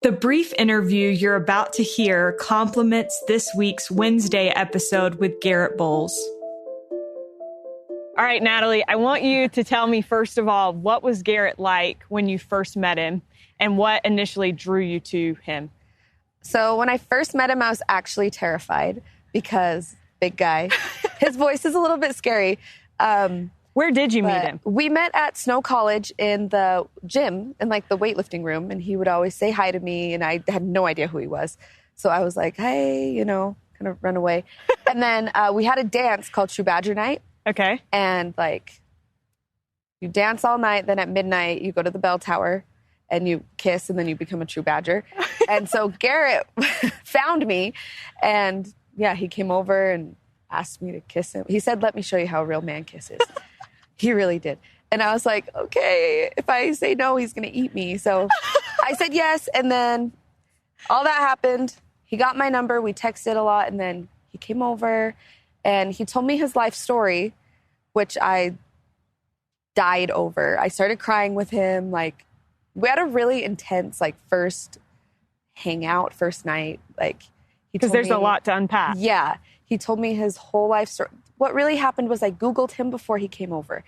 The brief interview you're about to hear complements this week's Wednesday episode with Garett Bolles. All right, Natalie, I want you to tell me, first of all, what was Garett like when you first met him and what initially drew you to him? So when I first met him, I was actually terrified because big guy. His voice is a little bit scary. Where did you meet him? We met at Snow College in the gym, in like the weightlifting room, and he would always say hi to me, and I had no idea who he was. So I was like, hey, kind of run away. And then we had a dance called True Badger Night. Okay. And like, you dance all night, then at midnight, you go to the bell tower, and you kiss, and then you become a true badger. And so Garett found me, and yeah, he came over and asked me to kiss him. He said, let me show you how a real man kisses. He really did. And I was like, okay, if I say no, he's going to eat me. So I said yes. And then all that happened. He got my number. We texted a lot. And then he came over and he told me his life story, which I died over. I started crying with him. Like, we had a really intense, like, first hangout, first night. Like, because there's a lot to unpack. Yeah. He told me his whole life story. What really happened was I Googled him before he came over,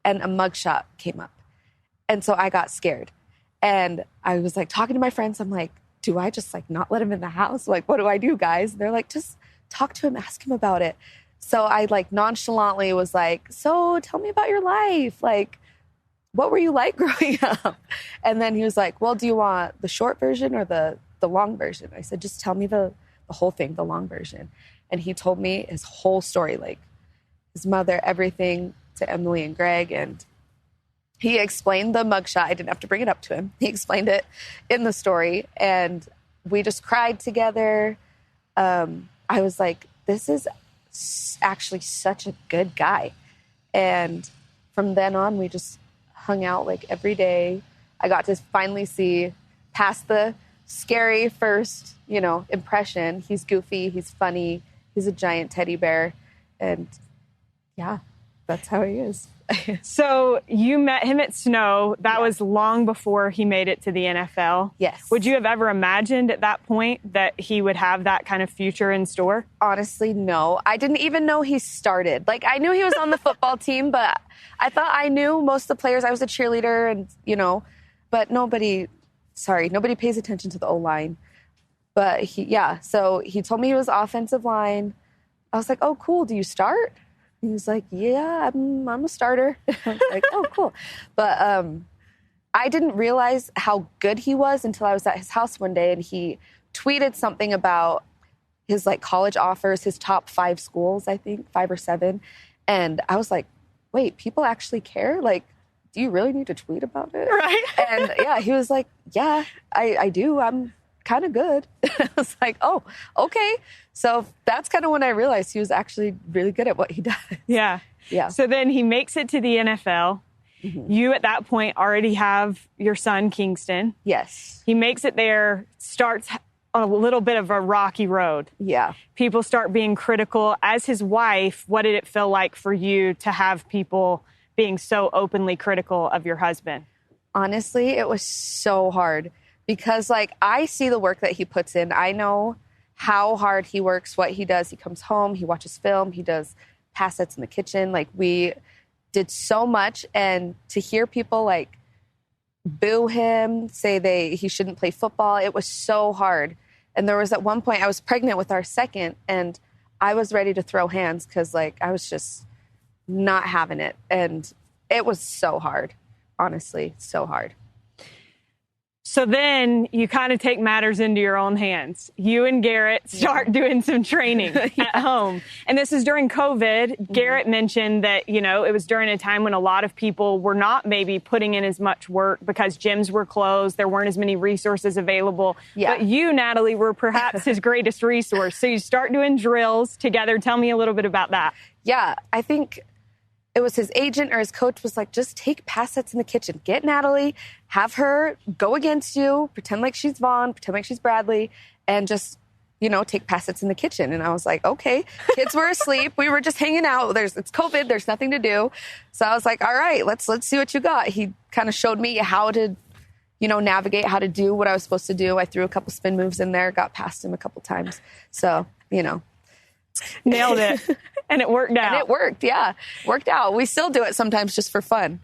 and a mugshot came up. And so I got scared. And I was like talking to my friends. I'm like, do I just like not let him in the house? Like, what do I do, guys? And they're like, just talk to him, ask him about it. So I like nonchalantly was like, so tell me about your life. Like, what were you like growing up? And then he was like, well, do you want the short version or the long version? I said, just tell me the whole thing, the long version. And he told me his whole story, like his mother, everything, to Emily and Greg. And he explained the mugshot. I didn't have to bring it up to him. He explained it in the story. And we just cried together. I was like, this is actually such a good guy. And from then on, we just hung out like every day. I got to finally see past the scary first, impression. He's goofy. He's funny. He's a giant teddy bear. And yeah, that's how he is. So you met him at Snow. That was long before he made it to the NFL. Yes. Would you have ever imagined at that point that he would have that kind of future in store? Honestly, no. I didn't even know he started. Like, I knew he was on the football team, but I thought I knew most of the players. I was a cheerleader and, but nobody pays attention to the O-line. But so he told me he was offensive line. I was like, oh, cool. Do you start? He was like, yeah, I'm a starter. I was like, oh, cool. But I didn't realize how good he was until I was at his house one day and he tweeted something about his like college offers, his top 5 schools, I think, 5 or 7. And I was like, wait, people actually care? Like, do you really need to tweet about it? Right. And yeah, he was like, yeah, I do. I'm kind of good. I was like, oh, okay. So that's kind of when I realized he was actually really good at what he does. Yeah. Yeah. So then he makes it to the NFL. Mm-hmm. You, at that point, already have your son, Kingston. Yes. He makes it there, starts a little bit of a rocky road. Yeah. People start being critical. As his wife, what did it feel like for you to have people being so openly critical of your husband? Honestly, it was so hard because, like, I see the work that he puts in. I know how hard he works, what he does. He comes home, he watches film, he does pass sets in the kitchen. Like, we did so much. And to hear people, like, boo him, say he shouldn't play football, it was so hard. And there was at one point, I was pregnant with our second, and I was ready to throw hands because, like, I was just not having it. And it was so hard, honestly, so hard. So then you kind of take matters into your own hands. You and Garett start doing some training at home. And this is during COVID. Mm-hmm. Garett mentioned that, it was during a time when a lot of people were not maybe putting in as much work because gyms were closed. There weren't as many resources available. Yeah. But you, Natalie, were perhaps his greatest resource. So you start doing drills together. Tell me a little bit about that. Yeah, I think it was his agent or his coach was like, just take pass sets in the kitchen. Get Natalie, have her go against you, pretend like she's Vaughn, pretend like she's Bradley, and just, take pass sets in the kitchen. And I was like, okay. Kids were asleep. We were just hanging out. It's COVID. There's nothing to do. So I was like, all right, let's see what you got. He kind of showed me how to, navigate how to do what I was supposed to do. I threw a couple spin moves in there, got past him a couple times. So, nailed it. And it worked out. And it worked. Yeah. Worked out. We still do it sometimes just for fun.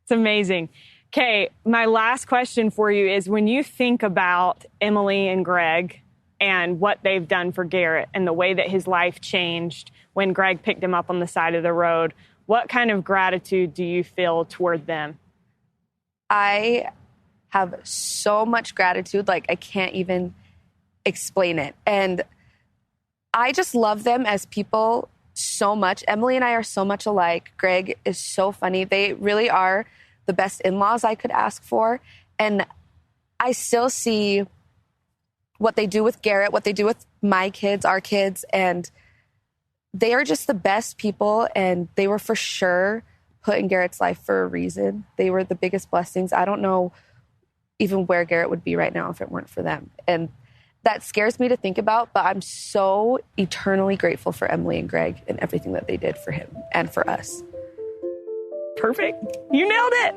It's amazing. Okay. My last question for you is, when you think about Emily and Greg and what they've done for Garett and the way that his life changed when Greg picked him up on the side of the road, what kind of gratitude do you feel toward them? I have so much gratitude, like I can't even explain it. And I just love them as people so much. Emily and I are so much alike. Greg is so funny. They really are the best in-laws I could ask for. And I still see what they do with Garett, what they do with my kids, our kids, and they are just the best people. And they were for sure put in Garett's life for a reason. They were the biggest blessings. I don't know even where Garett would be right now if it weren't for them. And that scares me to think about, but I'm so eternally grateful for Emily and Greg and everything that they did for him and for us. Perfect. You nailed it.